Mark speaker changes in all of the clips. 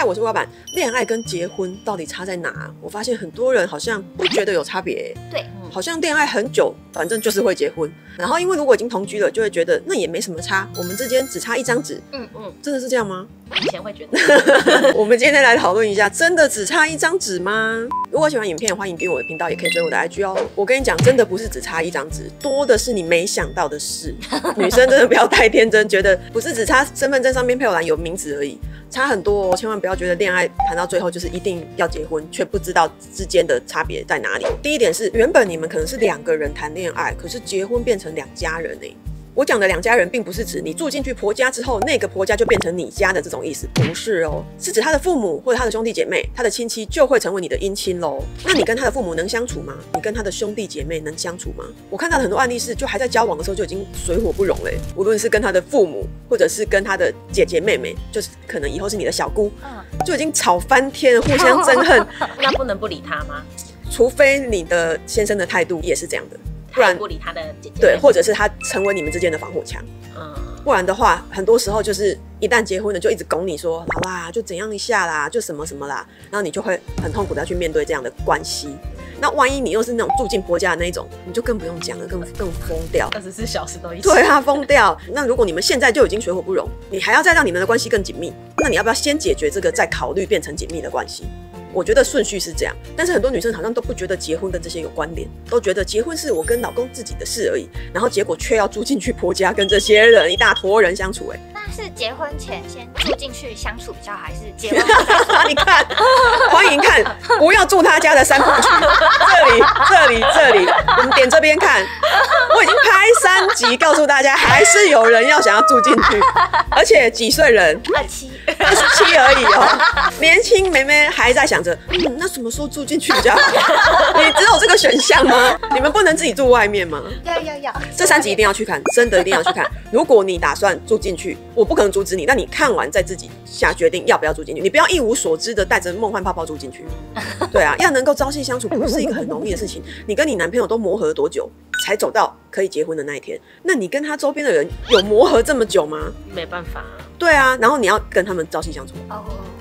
Speaker 1: 嗨，我是蛙板。恋爱跟结婚到底差在哪？我发现很多人好像不觉得有差别。
Speaker 2: 对，
Speaker 1: 好像恋爱很久，反正就是会结婚。然后因为如果已经同居了，就会觉得那也没什么差，我们之间只差一张纸。真的是这样吗？
Speaker 2: 以前会觉得。
Speaker 1: 我们今天来讨论一下，真的只差一张纸吗？如果喜欢影片，欢迎订阅我的频道，也可以追我的 IG 哦。我跟你讲，真的不是只差一张纸，多的是你没想到的事。女生真的不要太天真，觉得不是只差身份证上面配偶栏有名字而已，差很多哦。千万不要觉得恋爱谈到最后就是一定要结婚，却不知道之间的差别在哪里。第一点是，原本你们可能是2个人谈恋爱，可是结婚变成2家人欸。我讲的2家人，并不是指你住进去婆家之后，那个婆家就变成你家的这种意思，不是哦，是指他的父母或者他的兄弟姐妹，他的亲戚就会成为你的姻亲喽。那你跟他的父母能相处吗？你跟他的兄弟姐妹能相处吗？我看到很多案例是，就还在交往的时候就已经水火不容嘞。无论是跟他的父母，或者是跟他的姐姐妹妹，就是可能以后是你的小姑，就已经吵翻天，互相憎恨。
Speaker 2: 那不能不理他吗？
Speaker 1: 除非你的先生的态度也是这样的。不然
Speaker 2: 不理他的姐姐，
Speaker 1: 对，或者是他成为你们之间的防火墙。不然的话，很多时候就是一旦结婚了，就一直拱你说好啦，就怎样一下啦，就什么什么啦，然后你就会很痛苦的要去面对这样的关系。那万一你又是那种住进婆家的那一种，你就更不用讲了，更疯掉
Speaker 2: ，24小时都一起。
Speaker 1: 对啊，疯掉。那如果你们现在就已经水火不容，你还要再让你们的关系更紧密，那你要不要先解决这个，再考虑变成紧密的关系？我觉得顺序是这样，但是很多女生好像都不觉得结婚跟这些有关联，都觉得结婚是我跟老公自己的事而已，然后结果却要住进去婆家，跟这些人一大坨人相处。
Speaker 3: 那是结婚前先住进去相处比较好，还是结婚后再住？
Speaker 1: 你看，欢迎看，不要住他家的3部曲，这里，我们点这边看。我已经拍3集，告诉大家，还是有人要想要住进去，而且几岁人
Speaker 3: ？27
Speaker 1: 而已哦。年轻妹妹还在想着，那什么时候住进去比较好？你只有这个选项吗？你们不能自己住外面吗？
Speaker 3: 要，
Speaker 1: 这3集一定要去看，真的一定要去看。如果你打算住进去，我不可能阻止你，但你看完再自己下决定要不要住进去。你不要一无所知的带着梦幻泡泡住进去。对啊，要能够朝夕相处，不是一个很容易的事情。你跟你男朋友都磨合了多久才走到可以结婚的那一天？那你跟他周边的人有磨合这么久吗？
Speaker 2: 没办法。
Speaker 1: 对啊，然后你要跟他们朝夕相处。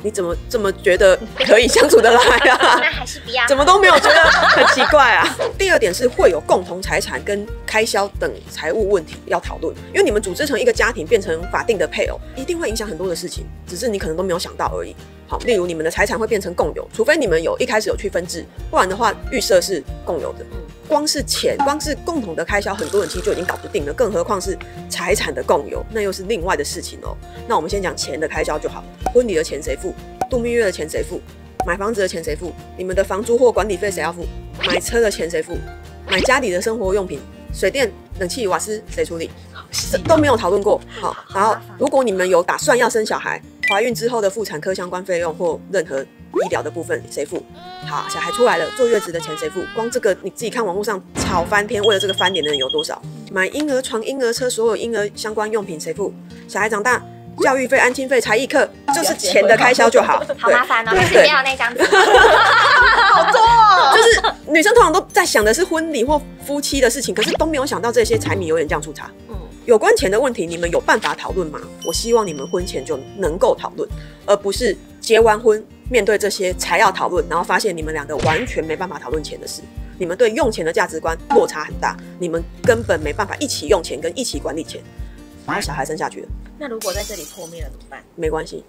Speaker 1: 你怎么这么觉得可以相处得来啊？
Speaker 3: 那还是不要。
Speaker 1: 怎么都没有觉得很奇怪啊？第二点是会有共同财产跟开销等财务问题要讨论，因为你们组织成一个家庭，变成法定的配偶，一定会影响很多的事情，只是你可能都没有想到而已。好，例如你们的财产会变成共有，除非你们一开始有去分制，不然的话预设是共有的。光是钱，光是共同的开销，很多人其实就已经搞不定了，更何况是财产的共有，那又是另外的事情哦。那我们先讲钱的开销就好，婚礼的钱谁付？度蜜月的钱谁付？买房子的钱谁付？你们的房租或管理费谁要付？买车的钱谁付？买家里的生活用品，水电、冷气、瓦斯谁处理？都没有讨论过。好，然后如果你们有打算要生小孩，怀孕之后的妇产科相关费用或任何医疗的部分谁付？好，小孩出来了，坐月子的钱谁付？光这个你自己看网络上吵翻天，为了这个翻脸的人有多少？买婴儿床、婴儿车，所有婴儿相关用品谁付？小孩长大，教育费、安亲费、才艺课，就是钱的开销就好。
Speaker 3: 好麻烦哦，还是不要那张纸。
Speaker 1: 好多哦，就是女生通常都在想的是婚礼或夫妻的事情，可是都没有想到这些柴米油盐酱醋茶。有关钱的问题，你们有办法讨论吗？我希望你们婚前就能够讨论，而不是结完婚面对这些才要讨论，然后发现你们2个完全没办法讨论钱的事。你们对用钱的价值观落差很大，你们根本没办法一起用钱跟一起管理钱，然后小孩生下去了。
Speaker 2: 那如果在这里破灭了怎么办？
Speaker 1: 没关系，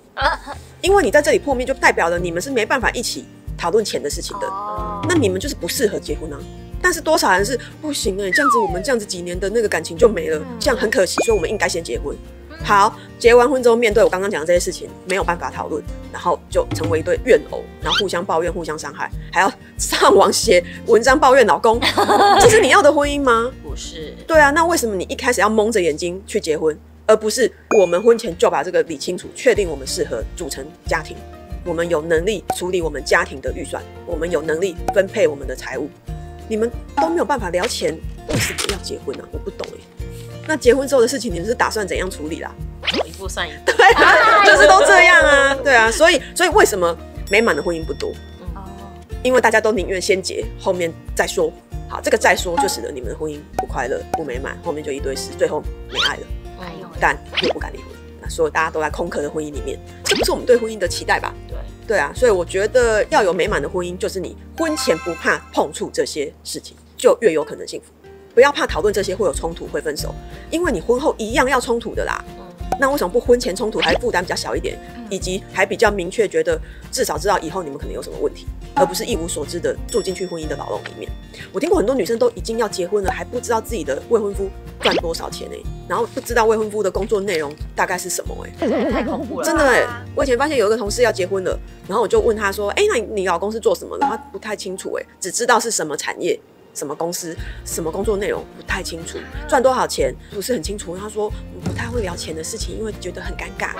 Speaker 1: 因为你在这里破灭，就代表了你们是没办法一起讨论钱的事情的。那你们就是不适合结婚啊。但是多少人是不行这样子我们这样子几年的那个感情就没了，这样很可惜，所以我们应该先结婚。好，结完婚之后面对我刚刚讲的这些事情，没有办法讨论，然后就成为一对怨偶，然后互相抱怨、互相伤害，还要上网写文章抱怨老公，这是你要的婚姻吗？
Speaker 2: 不是。
Speaker 1: 对啊，那为什么你一开始要蒙着眼睛去结婚，而不是我们婚前就把这个理清楚，确定我们适合组成家庭，我们有能力处理我们家庭的预算，我们有能力分配我们的财务？你们都没有办法聊钱，为什么要结婚啊？我不懂那结婚之后的事情，你们是打算怎样处理啦？
Speaker 2: 走一步算一步。
Speaker 1: 对啊，就是都这样啊。对啊，所以为什么美满的婚姻不多？因为大家都宁愿先结，后面再说。好，这个再说就使得你们的婚姻不快乐、不美满，后面就一堆事，最后没爱了，但又不敢离婚。所有大家都在空壳的婚姻里面，这不是我们对婚姻的期待吧？
Speaker 2: 对。
Speaker 1: 对啊，所以我觉得要有美满的婚姻，就是你婚前不怕碰触这些事情，就越有可能幸福。不要怕讨论这些会有冲突会分手，因为你婚后一样要冲突的啦。那为什么不婚前冲突还负担比较小一点，以及还比较明确觉得至少知道以后你们可能有什么问题，而不是一无所知的住进去婚姻的牢笼里面。我听过很多女生都已经要结婚了，还不知道自己的未婚夫赚多少钱然后不知道未婚夫的工作内容大概是什么
Speaker 2: 太恐怖了，
Speaker 1: 真的我以前发现有一个同事要结婚了，然后我就问他说，那你老公是做什么的？他不太清楚只知道是什么产业。什么公司、什么工作内容不太清楚，赚多少钱不是很清楚。他说我不太会聊钱的事情，因为觉得很尴尬。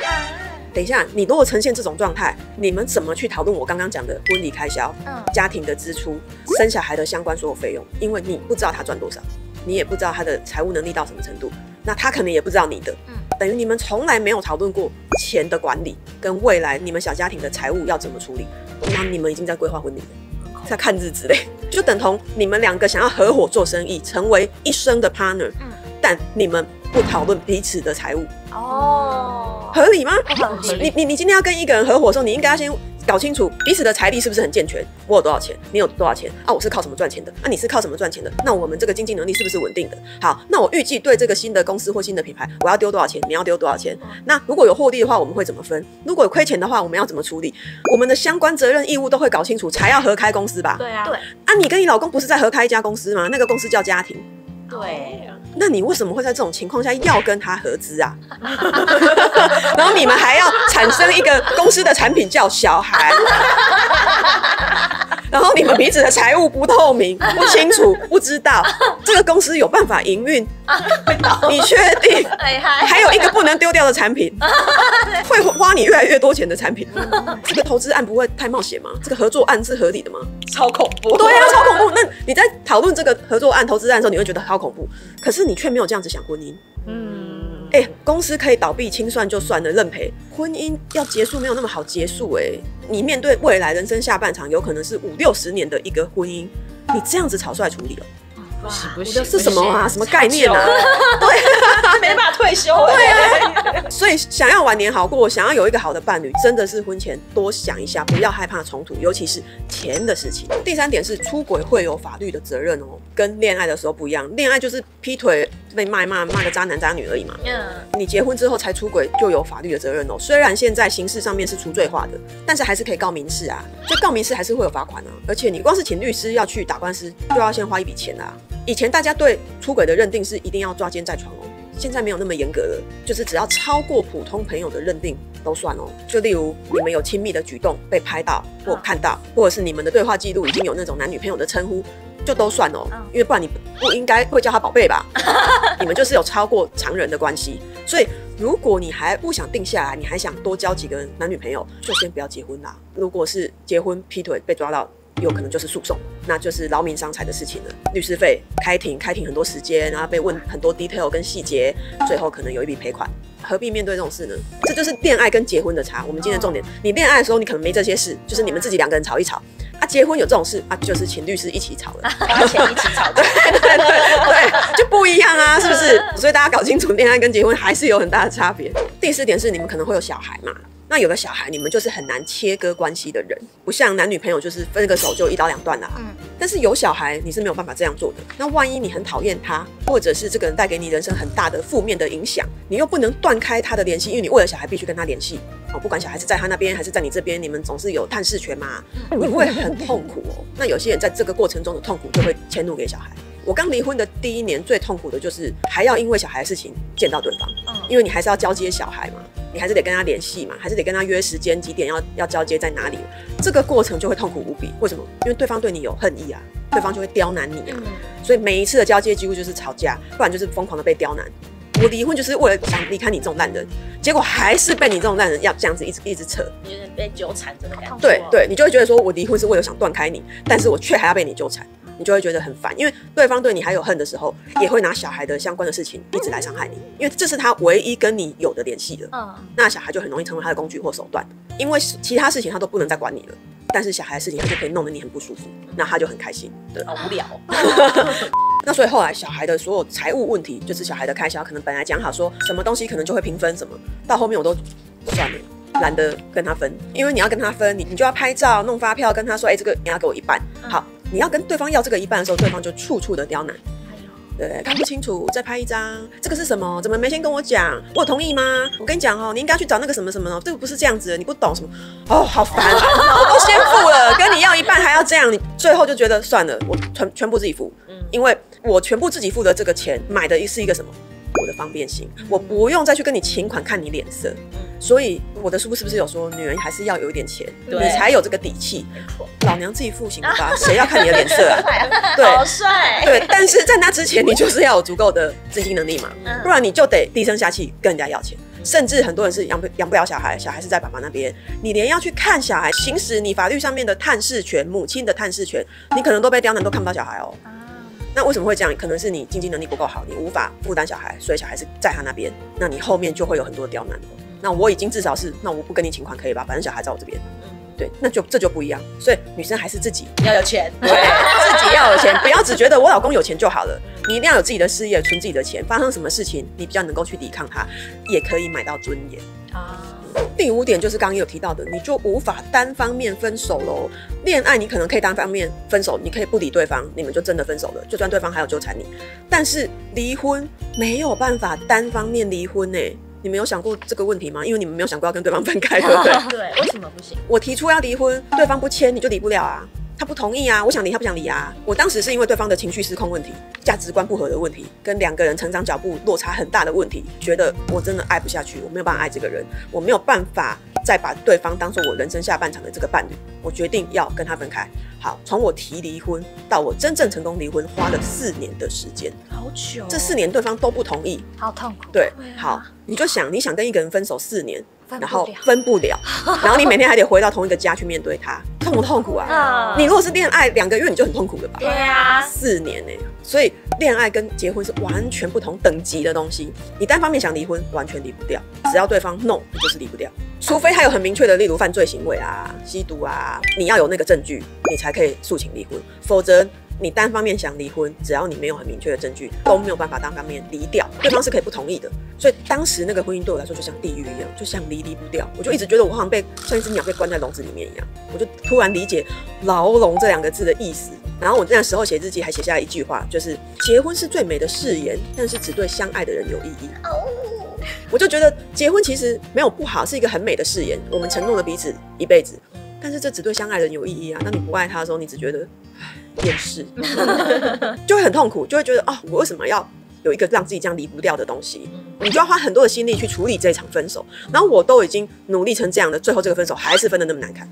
Speaker 1: 等一下，你如果呈现这种状态，你们怎么去讨论我刚刚讲的婚礼开销、家庭的支出、生小孩的相关所有费用？因为你不知道他赚多少，你也不知道他的财务能力到什么程度，那他可能也不知道你的。等于你们从来没有讨论过钱的管理跟未来你们小家庭的财务要怎么处理，那你们已经在规划婚礼了。在看日子嘞，就等同你们两个想要合伙做生意，成为一生的 partner，但你们不讨论彼此的财务，合理吗？你今天要跟一个人合伙的时候，你应该要先搞清楚彼此的财力是不是很健全，我有多少钱，你有多少钱啊？我是靠什么赚钱的？你是靠什么赚钱的？那我们这个经济能力是不是稳定的？好，那我预计对这个新的公司或新的品牌，我要丢多少钱？你要丢多少钱？那如果有获利的话，我们会怎么分？如果有亏钱的话，我们要怎么处理？我们的相关责任义务都会搞清楚，才要合开公司吧？
Speaker 2: 对啊，对
Speaker 1: 啊，你跟你老公不是在合开一家公司吗？那个公司叫家庭。
Speaker 2: 对。
Speaker 1: 那你为什么会在这种情况下要跟他合资啊？然后你们还要产生一个公司的产品叫小孩，然后你们彼此的财务不透明、不清楚、不知道这个公司有办法营运，你确定？还有一个不能丢掉的产品，会花你越来越多钱的产品，这个投资案不会太冒险吗？这个合作案是合理的吗？
Speaker 2: 超恐怖。
Speaker 1: 对啊，超恐怖。那你在讨论这个合作案、投资案的时候，你会觉得好恐怖，可是你却没有这样子想婚姻。公司可以倒闭清算就算了，认赔。婚姻要结束没有那么好结束你面对未来人生下半场，有可能是50-60年的一个婚姻，你这样子草率处理了。
Speaker 2: 不行，
Speaker 1: 是什么啊？什么概念啊？对，
Speaker 2: 没办法退休。
Speaker 1: 对啊，所以想要晚年好过，想要有一个好的伴侣，真的是婚前多想一下，不要害怕冲突，尤其是钱的事情。第3点是出轨会有法律的责任跟恋爱的时候不一样。恋爱就是劈腿被骂个渣男渣女而已嘛。你结婚之后才出轨就有法律的责任虽然现在刑事上面是除罪化的，但是还是可以告民事啊，就告民事还是会有罚款啊。而且你光是请律师要去打官司，就要先花一笔钱啊。以前大家对出轨的认定是一定要抓奸在床现在没有那么严格了，就是只要超过普通朋友的认定都算就例如你们有亲密的举动被拍到或看到，或者是你们的对话记录已经有那种男女朋友的称呼，就都算因为不然你不应该会叫他宝贝吧？你们就是有超过常人的关系，所以如果你还不想定下来，你还想多交几个男女朋友，就先不要结婚啦。如果是结婚劈腿被抓到，有可能就是诉讼，那就是劳民伤财的事情了。律师费、开庭很多时间，然后被问很多 detail 跟细节，最后可能有一笔赔款。何必面对这种事呢？这就是恋爱跟结婚的差。我们今天的重点，你恋爱的时候你可能没这些事，就是你们自己2个人吵一吵。结婚有这种事就是请律师一起吵了，
Speaker 2: 花钱一起吵的，
Speaker 1: 对，就不一样啊，是不是？所以大家搞清楚，恋爱跟结婚还是有很大的差别。第4点是你们可能会有小孩嘛。那有了小孩，你们就是很难切割关系的人，不像男女朋友就是分个手就一刀2断啦。但是有小孩，你是没有办法这样做的。那万一你很讨厌他，或者是这个人带给你人生很大的负面的影响，你又不能断开他的联系，因为你为了小孩必须跟他联系不管小孩是在他那边还是在你这边，你们总是有探视权嘛，你会很痛苦那有些人在这个过程中的痛苦就会迁怒给小孩。我刚离婚的第1年最痛苦的就是还要因为小孩的事情见到对方，因为你还是要交接小孩嘛，你还是得跟他联系嘛，还是得跟他约时间几点要交接在哪里，这个过程就会痛苦无比。为什么？因为对方对你有恨意啊，对方就会刁难你啊，所以每一次的交接几乎就是吵架，不然就是疯狂的被刁难。我离婚就是为了想离开你这种烂人，结果还是被你这种烂人要这样子一直扯，
Speaker 2: 有点被纠缠着的感觉。
Speaker 1: 对，你就会觉得说我离婚是为了想断开你，但是我却还要被你纠缠。你就会觉得很烦，因为对方对你还有恨的时候，也会拿小孩的相关的事情一直来伤害你，因为这是他唯一跟你有的联系的。那小孩就很容易成为他的工具或手段，因为其他事情他都不能再管你了，但是小孩的事情他就可以弄得你很不舒服，那他就很开心。对，
Speaker 2: 好无聊。
Speaker 1: 那所以后来小孩的所有财务问题，就是小孩的开销，可能本来讲好说什么东西可能就会平分什么，到后面我都算了。懒得跟他分，因为你要跟他分，你就要拍照、弄发票，跟他说，这个你要给我一半。好，你要跟对方要这个一半的时候，对方就处处的刁难。对，看不清楚，再拍一张，这个是什么？怎么没先跟我讲？我有同意吗？我跟你讲你应该去找那个什么什么，这个不是这样子的，你不懂什么？好烦啊！我都先付了，跟你要一半还要这样，你最后就觉得算了，我全部自己付，因为我全部自己付的这个钱买的是一个什么？我的方便性，我不用再去跟你请款看你脸色。所以我的书是不是有说，女人还是要有一点钱，你才有这个底气？老娘自己付行了吧？谁要看你的脸色啊？对，
Speaker 2: 好帅。
Speaker 1: 对，但是在那之前，你就是要有足够的资金能力嘛，不然你就得低声下气跟人家要钱。甚至很多人是养不了小孩，小孩是在爸爸那边，你连要去看小孩，行使你法律上面的探视权，母亲的探视权，你可能都被刁难，都看不到小孩哦。那为什么会这样？可能是你经济能力不够好，你无法负担小孩，所以小孩是在他那边，那你后面就会有很多刁难。那我已经至少是，那我不跟你请款可以吧？反正小孩在我这边，对，那这就不一样。所以女生还是自己
Speaker 2: 要有钱，
Speaker 1: 对，自己要有钱，不要只觉得我老公有钱就好了。你一定要有自己的事业，存自己的钱，发生什么事情，你比较能够去抵抗它，也可以买到尊严。第5点就是刚刚有提到的，你就无法单方面分手喽。恋爱你可能可以单方面分手，你可以不理对方，你们就真的分手了，就算对方还有纠缠你。但是离婚没有办法单方面离婚呢。你们有想过这个问题吗？因为你们没有想过要跟对方分开，对不对？
Speaker 2: 对，为什么不行？
Speaker 1: 我提出要离婚，对方不签，你就离不了啊。他不同意啊，我想离他不想离啊。我当时是因为对方的情绪失控问题、价值观不合的问题，跟2个人成长脚步落差很大的问题，觉得我真的爱不下去，我没有办法爱这个人，我没有办法再把对方当作我人生下半场的这个伴侣，我决定要跟他分开。好，从我提离婚到我真正成功离婚，花了4年的时间，
Speaker 2: 好久。
Speaker 1: 这4年对方都不同意，
Speaker 3: 好痛苦。
Speaker 1: 对，好，你就想，你想跟一个人分手4年，然后分不了，然后你每天还得回到同一个家去面对他，痛不痛苦啊？你如果是恋爱2个月，你就很痛苦了吧？
Speaker 2: 对啊
Speaker 1: ，4年呢，所以恋爱跟结婚是完全不同等级的东西。你单方面想离婚，完全离不掉，只要对方 no， 你就是离不掉。除非他有很明确的，例如犯罪行为啊、吸毒啊，你要有那个证据，你才可以诉请离婚。否则，你单方面想离婚，只要你没有很明确的证据，都没有办法单方面离掉，对方是可以不同意的。所以当时那个婚姻对我来说就像地狱一样，就像离不掉。我就一直觉得我好像像一只鸟被关在笼子里面一样。我就突然理解牢笼这2个字的意思。然后我那时候写日记还写下了一句话，就是结婚是最美的誓言，但是只对相爱的人有意义。我就觉得结婚其实没有不好，是一个很美的誓言，我们承诺了彼此一辈子，但是这只对相爱的人有意义啊。那你不爱他的时候，你只觉得厌世，就会很痛苦，就会觉得我为什么要有一个让自己这样离不掉的东西？你就要花很多的心力去处理这一场分手。然后我都已经努力成这样的，最后这个分手还是分得那么难看。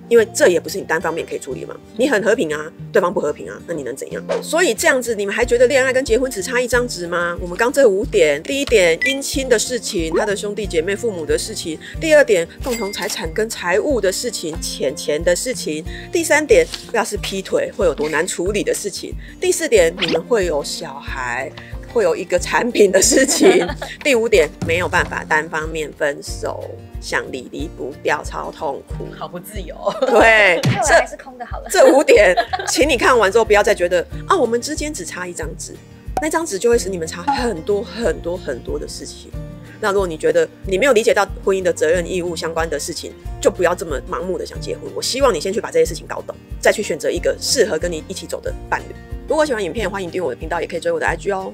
Speaker 1: 因为这也不是你单方面可以处理嘛，你很和平啊，对方不和平啊，那你能怎样？所以这样子，你们还觉得恋爱跟结婚只差1张纸吗？我们刚这5点，第1点姻亲的事情，他的兄弟姐妹、父母的事情；第2点共同财产跟财务的事情，钱的事情；第3点要是劈腿会有多难处理的事情；第4点你们会有小孩。会有一个产品的事情。第5点，没有办法单方面分手，想离不掉，超痛苦，
Speaker 2: 好不自由。
Speaker 1: 对，
Speaker 3: 这还是空的好了。
Speaker 1: 这5点，请你看完之后不要再觉得我们之间只差1张纸，那张纸就会使你们差很多的事情。那如果你觉得你没有理解到婚姻的责任义务相关的事情，就不要这么盲目的想结婚。我希望你先去把这些事情搞懂，再去选择一个适合跟你一起走的伴侣。如果喜欢影片，欢迎订阅我的频道，也可以追我的IG哦。